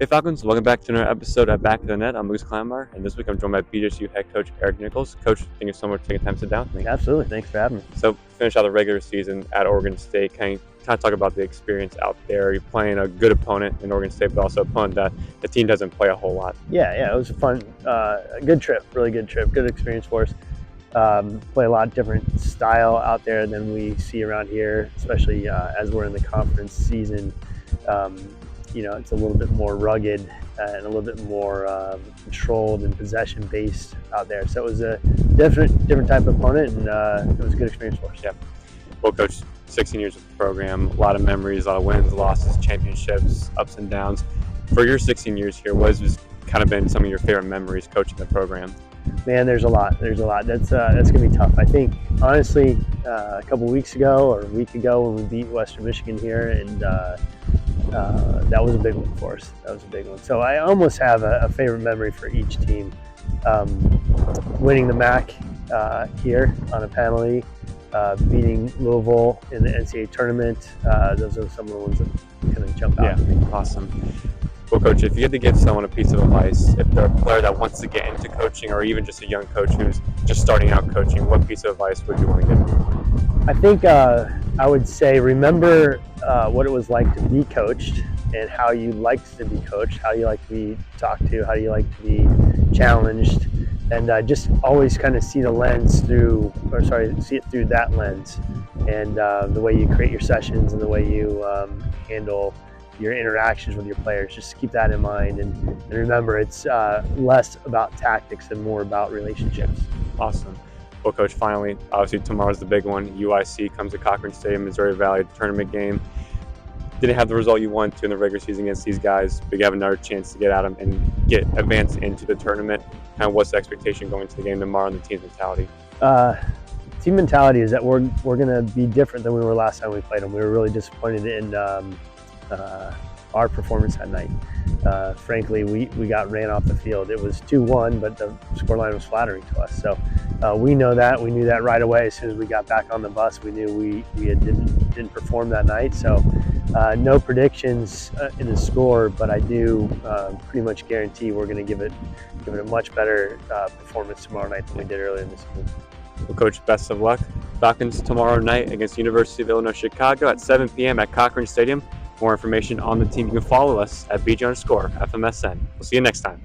Hey Falcons, welcome back to another episode of Back of the Net. I'm Luis Kleinmeyer, and this week I'm joined by BJU head coach Eric Nichols. Coach, thank you so much for taking time to sit down with me. Absolutely, thanks for having me. So, finish out the regular season at Oregon State. Can you kind of talk about the experience out there? You're playing a good opponent in Oregon State, but also a opponent that the team doesn't play a whole lot. Yeah, it was a fun, a good trip, really good trip, good experience for us. Play a lot of different style out there than we see around here, especially as we're in the conference season. It's a little bit more rugged and a little bit more controlled and possession based out there. So it was a different type of opponent, and it was a good experience for us. Yeah. Well, Coach, 16 years with the program, a lot of memories, a lot of wins, losses, championships, ups and downs. For your 16 years here, what has kind of been some of your favorite memories coaching the program? Man, there's a lot. That's gonna be tough. I think honestly, a couple weeks ago or a week ago when we beat Western Michigan here, and that was a big one for us. That was a big one. So I almost have a favorite memory for each team. Winning the MAC here on a penalty, beating Louisville in the NCAA tournament. Those are some of the ones that kind of jump out. Yeah, awesome. Well, Coach, if you had to give someone a piece of advice, if they're a player that wants to get into coaching or even just a young coach who's just starting out coaching, what piece of advice would you want to give them? I think I would say remember what it was like to be coached and how you liked to be coached, how you like to be talked to, how you like to be challenged, and just always kind of see it through that lens, and the way you create your sessions and the way you handle your interactions with your players. Just keep that in mind, and remember it's less about tactics and more about relationships. Awesome. Well, Coach, finally, obviously tomorrow's the big one. UIC comes to Cochran Stadium, Missouri Valley tournament game. Didn't have the result you wanted to in the regular season against these guys, but you have another chance to get at them and get advanced into the tournament. Kind of what's the expectation going to the game tomorrow and the team's mentality? Team mentality is that we're going to be different than we were last time we played them. We were really disappointed in our performance that night. Frankly, we got ran off the field. It was 2-1, but the scoreline was flattering to us. So we know that. We knew that right away. As soon as we got back on the bus, we knew we didn't perform that night. So no predictions in the score, but I do pretty much guarantee we're going to give it a much better performance tomorrow night than we did earlier in the season. Well, Coach, best of luck. Falcons tomorrow night against University of Illinois Chicago at 7 p.m. at Cochran Stadium. More information on the team, you can follow us at BJ_FMSN. We'll see you next time.